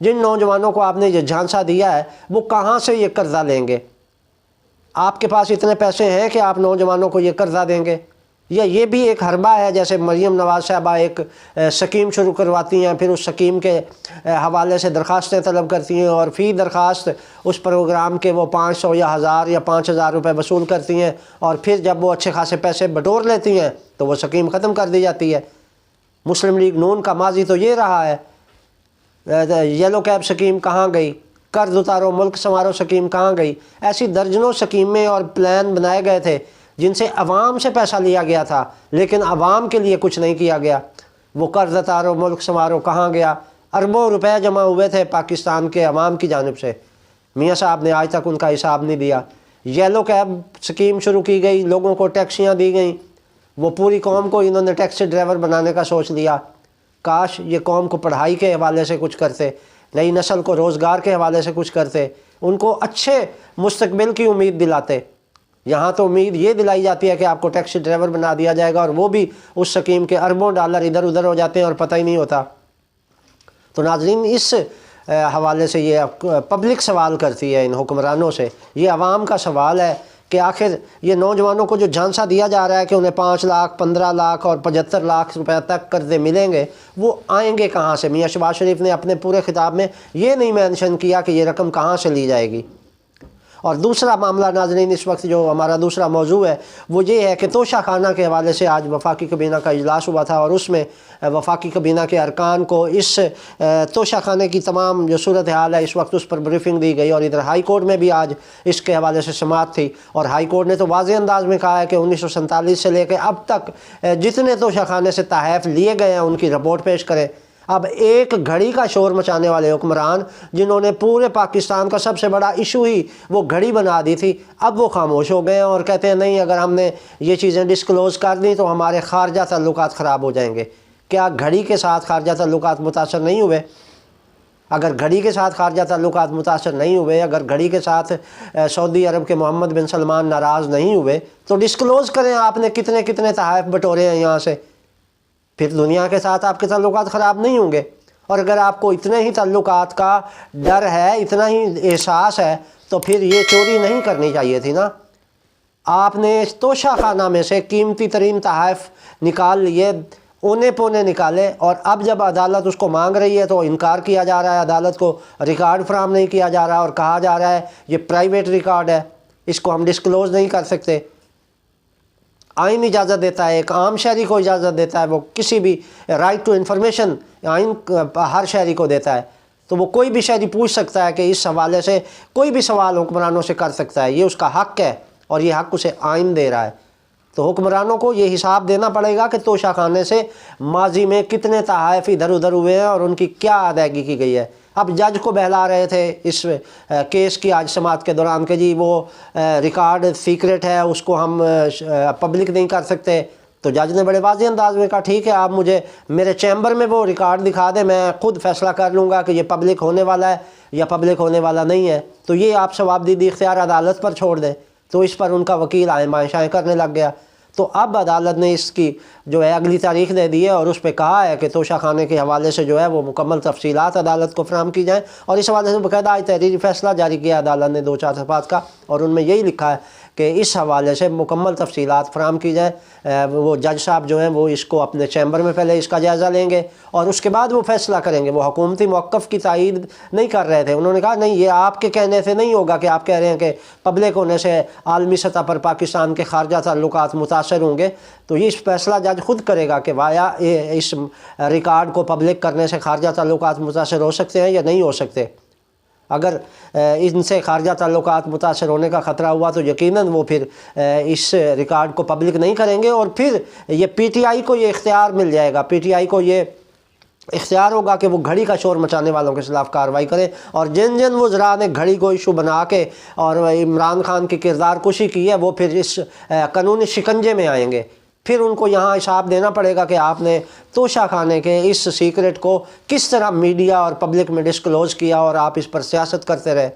جن نوجوانوں کو آپ نے یہ جھانسا دیا ہے وہ کہاں سے یہ قرضہ لیں گے؟ آپ کے پاس اتنے پیسے ہیں کہ آپ نوجوانوں کو یہ قرضہ دیں گے؟ یا یہ بھی ایک حربہ ہے، جیسے مریم نواز صاحبہ ایک سکیم شروع کرواتی ہیں، پھر اس سکیم کے حوالے سے درخواستیں طلب کرتی ہیں، اور فی درخواست اس پروگرام کے وہ 500 یا 1000 یا 5000 روپے وصول کرتی ہیں، اور پھر جب وہ اچھے خاصے پیسے بٹور لیتی ہیں تو وہ سکیم ختم کر دی جاتی ہے۔ مسلم لیگ نون کا ماضی تو یہ رہا ہے۔ یلو کیب سکیم کہاں گئی؟ قرض اتارو ملک سنوارو سکیم کہاں گئی؟ ایسی درجنوں سکیمیں اور پلان بنائے گئے تھے جن سے عوام سے پیسہ لیا گیا تھا، لیکن عوام کے لیے کچھ نہیں کیا گیا۔ وہ قرض اتارو ملک سنوارو کہاں گیا؟ اربوں روپے جمع ہوئے تھے پاکستان کے عوام کی جانب سے، میاں صاحب نے آج تک ان کا حساب نہیں دیا۔ یلو کیب سکیم شروع کی گئی، لوگوں کو ٹیکسیاں دی گئیں، وہ پوری قوم کو انہوں نے ٹیکسی ڈرائیور بنانے کا سوچ لیا۔ کاش یہ قوم کو پڑھائی کے حوالے سے کچھ کرتے، نئی نسل کو روزگار کے حوالے سے کچھ کرتے، ان کو اچھے مستقبل کی امید دلاتے۔ یہاں تو امید یہ دلائی جاتی ہے کہ آپ کو ٹیکسی ڈرائیور بنا دیا جائے گا، اور وہ بھی اس سکیم کے اربوں ڈالر ادھر ادھر ہو جاتے ہیں اور پتہ ہی نہیں ہوتا۔ تو ناظرین، اس حوالے سے یہ پبلک سوال کرتی ہے ان حکمرانوں سے، یہ عوام کا سوال ہے کہ آخر یہ نوجوانوں کو جو جھانسا دیا جا رہا ہے کہ انہیں 5 لاکھ 15 لاکھ اور 75 لاکھ روپے تک قرضے ملیں گے، وہ آئیں گے کہاں سے؟ میاں شہباز شریف نے اپنے پورے خطاب میں یہ نہیں مینشن کیا کہ یہ رقم کہاں سے لی جائے گی۔ اور دوسرا معاملہ ناظرین، اس وقت جو ہمارا دوسرا موضوع ہے وہ یہ ہے کہ توشہ خانہ کے حوالے سے آج وفاقی کابینہ کا اجلاس ہوا تھا، اور اس میں وفاقی کابینہ کے ارکان کو اس توشہ خانے کی تمام جو صورتحال ہے اس وقت اس پر بریفنگ دی گئی، اور ادھر ہائی کورٹ میں بھی آج اس کے حوالے سے سماعت تھی، اور ہائی کورٹ نے تو واضح انداز میں کہا ہے کہ 1947 سے لے کے اب تک جتنے توشہ خانے سے تحائف لیے گئے ہیں ان کی رپورٹ پیش کریں۔ اب ایک گھڑی کا شور مچانے والے حکمران جنہوں نے پورے پاکستان کا سب سے بڑا ایشو ہی وہ گھڑی بنا دی تھی، اب وہ خاموش ہو گئے ہیں اور کہتے ہیں نہیں، اگر ہم نے یہ چیزیں ڈسکلوز کر دیں تو ہمارے خارجہ تعلقات خراب ہو جائیں گے۔ کیا گھڑی کے ساتھ خارجہ تعلقات متاثر نہیں ہوئے؟ اگر گھڑی کے ساتھ خارجہ تعلقات متاثر نہیں ہوئے، اگر گھڑی کے ساتھ سعودی عرب کے محمد بن سلمان ناراض نہیں ہوئے، تو ڈسکلوز کریں آپ نے کتنے کتنے تحائف بٹورے ہیں یہاں سے، پھر دنیا کے ساتھ آپ کے تعلقات خراب نہیں ہوں گے۔ اور اگر آپ کو اتنے ہی تعلقات کا ڈر ہے، اتنا ہی احساس ہے، تو پھر یہ چوری نہیں کرنی چاہیے تھی نا۔ آپ نے توشہ خانہ میں سے قیمتی ترین تحائف نکال لیے، اونے پونے نکالے، اور اب جب عدالت اس کو مانگ رہی ہے تو انکار کیا جا رہا ہے، عدالت کو ریکارڈ فراہم نہیں کیا جا رہا، اور کہا جا رہا ہے یہ پرائیویٹ ریکارڈ ہے، اس کو ہم ڈسکلوز نہیں کر سکتے۔ آئین اجازت دیتا ہے، ایک عام شہری کو اجازت دیتا ہے، وہ کسی بھی رائٹ ٹو انفارمیشن آئین ہر شہری کو دیتا ہے، تو وہ کوئی بھی شہری پوچھ سکتا ہے کہ اس حوالے سے کوئی بھی سوال حکمرانوں سے کر سکتا ہے، یہ اس کا حق ہے، اور یہ حق اسے آئین دے رہا ہے۔ تو حکمرانوں کو یہ حساب دینا پڑے گا کہ توشہ خانے سے ماضی میں کتنے تحائف ادھر ادھر ہوئے ہیں اور ان کی کیا ادائیگی کی گئی ہے۔ اب جج کو بہلا رہے تھے اس کیس کی آج سماعت کے دوران کہ جی وہ ریکارڈ سیکرٹ ہے، اس کو ہم پبلک نہیں کر سکتے، تو جج نے بڑے واضح انداز میں کہا ٹھیک ہے، آپ مجھے میرے چیمبر میں وہ ریکارڈ دکھا دیں، میں خود فیصلہ کر لوں گا کہ یہ پبلک ہونے والا ہے یا پبلک ہونے والا نہیں ہے۔ تو یہ آپ ثوابدیدی اختیار عدالت پر چھوڑ دیں، تو اس پر ان کا وکیل آئیں بائیں شائیں کرنے لگ گیا۔ تو اب عدالت نے اس کی جو ہے اگلی تاریخ دے دی ہے، اور اس پہ کہا ہے کہ توشہ خانے کے حوالے سے جو ہے وہ مکمل تفصیلات عدالت کو فراہم کی جائیں، اور اس حوالے سے باقاعدہ آج تحریری فیصلہ جاری کیا عدالت نے 2-4 صفحات کا، اور ان میں یہی لکھا ہے کہ اس حوالے سے مکمل تفصیلات فراہم کی جائیں۔ وہ جج صاحب جو ہیں وہ اس کو اپنے چیمبر میں پہلے اس کا جائزہ لیں گے، اور اس کے بعد وہ فیصلہ کریں گے۔ وہ حکومتی موقف کی تائید نہیں کر رہے تھے، انہوں نے کہا نہیں، یہ آپ کے کہنے سے نہیں ہوگا کہ آپ کہہ رہے ہیں کہ پبلک ہونے سے عالمی سطح پر پاکستان کے خارجہ تعلقات متاثر ہوں گے، تو یہ فیصلہ جج خود کرے گا کہ وایا اس ریکارڈ کو پبلک کرنے سے خارجہ تعلقات متاثر ہو سکتے ہیں یا نہیں ہو سکتے۔ اگر ان سے خارجہ تعلقات متاثر ہونے کا خطرہ ہوا تو یقیناً وہ پھر اس ریکارڈ کو پبلک نہیں کریں گے، اور پھر یہ پی ٹی آئی کو یہ اختیار مل جائے گا، پی ٹی آئی کو یہ اختیار ہوگا کہ وہ گھڑی کا شور مچانے والوں کے خلاف کارروائی کریں، اور جن جن وزراء نے گھڑی کو ایشو بنا کے اور عمران خان کی کردار کشی کی ہے وہ پھر اس قانونی شکنجے میں آئیں گے۔ پھر ان کو یہاں حساب دینا پڑے گا کہ آپ نے توشہ خانے کے اس سیکرٹ کو کس طرح میڈیا اور پبلک میں ڈسکلوز کیا، اور آپ اس پر سیاست کرتے رہے۔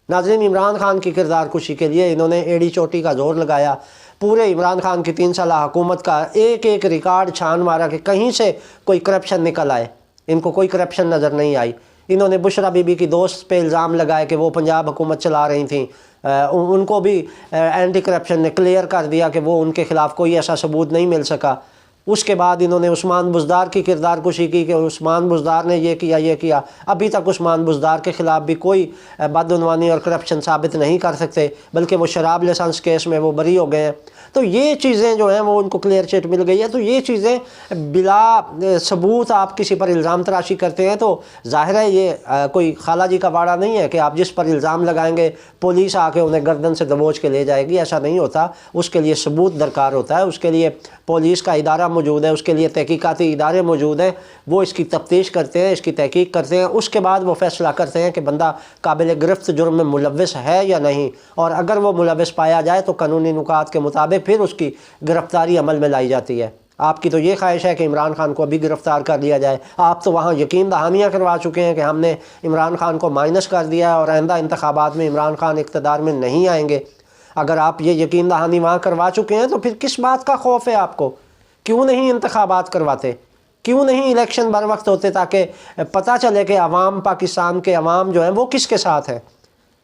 ناظرین، عمران خان کی کردار کشی کے لیے انہوں نے ایڑی چوٹی کا زور لگایا، پورے عمران خان کی 3 سالہ حکومت کا ایک ایک ریکارڈ چھان مارا کہ کہیں سے کوئی کرپشن نکل آئے، ان کو کوئی کرپشن نظر نہیں آئی۔ انہوں نے بشرا بی بی کی دوست پہ الزام لگائے کہ وہ پنجاب حکومت چلا رہی تھیں، ان کو بھی اینٹی کرپشن نے کلیئر کر دیا کہ وہ ان کے خلاف کوئی ایسا ثبوت نہیں مل سکا۔ اس کے بعد انہوں نے عثمان بزدار کی کردار کشی کی کہ عثمان بزدار نے یہ کیا۔ ابھی تک عثمان بزدار کے خلاف بھی کوئی بدعنوانی اور کرپشن ثابت نہیں کر سکتے، بلکہ وہ شراب لائسنس کیس میں وہ بری ہو گئے ہیں۔ تو یہ چیزیں جو ہیں وہ ان کو کلیئر چٹ مل گئی ہے۔ تو یہ چیزیں بلا ثبوت آپ کسی پر الزام تراشی کرتے ہیں تو ظاہر ہے یہ کوئی خالہ جی کا واڑہ نہیں ہے کہ آپ جس پر الزام لگائیں گے پولیس آ کے انہیں گردن سے دبوچ کے لے جائے گی، ایسا نہیں ہوتا۔ اس کے لیے ثبوت درکار ہوتا ہے، اس کے لیے پولیس کا ادارہ موجود ہے، اس کے لیے تحقیقاتی ادارے موجود ہیں، وہ اس کی تفتیش کرتے ہیں، اس کی تحقیق کرتے ہیں، اس کے بعد وہ فیصلہ کرتے ہیں کہ بندہ قابل گرفت جرم میں ملوث ہے یا نہیں، اور اگر وہ ملوث پایا جائے تو قانونی نکات کے مطابق پھر اس کی گرفتاری عمل میں لائی جاتی ہے۔ آپ کی تو یہ خواہش ہے کہ عمران خان کو ابھی گرفتار کر لیا جائے، آپ تو وہاں یقین دہانیاں کروا چکے ہیں کہ ہم نے عمران خان کو مائنس کر دیا ہے اور آئندہ انتخابات میں عمران خان اقتدار میں نہیں آئیں گے۔ اگر آپ یہ یقین دہانی وہاں کروا چکے ہیں تو پھر کس بات کا خوف ہے آپ کو؟ کیوں نہیں انتخابات کرواتے؟ کیوں نہیں الیکشن بر وقت ہوتے تاکہ پتہ چلے کہ عوام، پاکستان کے عوام جو ہیں وہ کس کے ساتھ ہیں؟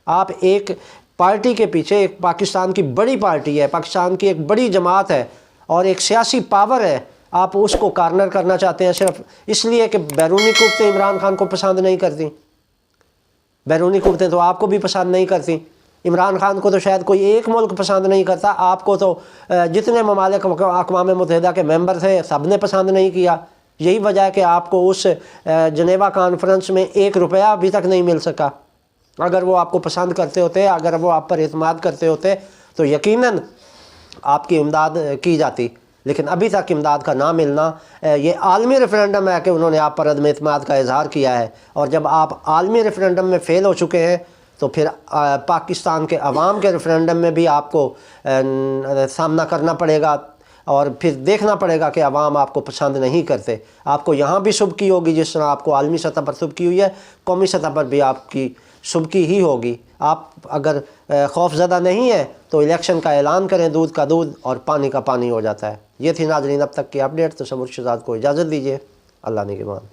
آپ ایک پارٹی کے پیچھے، ایک پاکستان کی بڑی پارٹی ہے، پاکستان کی ایک بڑی جماعت ہے اور ایک سیاسی پاور ہے، آپ اس کو کارنر کرنا چاہتے ہیں صرف اس لیے کہ بیرونی قوتیں عمران خان کو پسند نہیں کرتی۔ بیرونی قوتیں تو آپ کو بھی پسند نہیں کرتی، عمران خان کو تو شاید کوئی ایک ملک پسند نہیں کرتا، آپ کو تو جتنے ممالک اقوام متحدہ کے ممبر تھے سب نے پسند نہیں کیا۔ یہی وجہ ہے کہ آپ کو اس جنیوا کانفرنس میں 1 روپیہ ابھی تک نہیں مل سکا۔ اگر وہ آپ کو پسند کرتے ہوتے، اگر وہ آپ پر اعتماد کرتے ہوتے تو یقیناً آپ کی امداد کی جاتی، لیکن ابھی تک امداد کا نہ ملنا یہ عالمی ریفرینڈم ہے کہ انہوں نے آپ پر عدم اعتماد کا اظہار کیا ہے، اور جب آپ عالمی ریفرینڈم میں فیل ہو چکے ہیں تو پھر پاکستان کے عوام کے ریفرینڈم میں بھی آپ کو سامنا کرنا پڑے گا، اور پھر دیکھنا پڑے گا کہ عوام آپ کو پسند نہیں کرتے۔ آپ کو یہاں بھی سبکی ہوگی جس طرح آپ کو عالمی سطح پر سبکی ہوئی ہے، قومی سطح پر بھی آپ کی سبکی ہی ہوگی۔ آپ اگر خوف زدہ نہیں ہیں تو الیکشن کا اعلان کریں، دودھ کا دودھ اور پانی کا پانی ہو جاتا ہے۔ یہ تھی ناظرین اب تک کی اپڈیٹ۔ تصور شہزاد کو اجازت دیجیے، اللہ نگہبان۔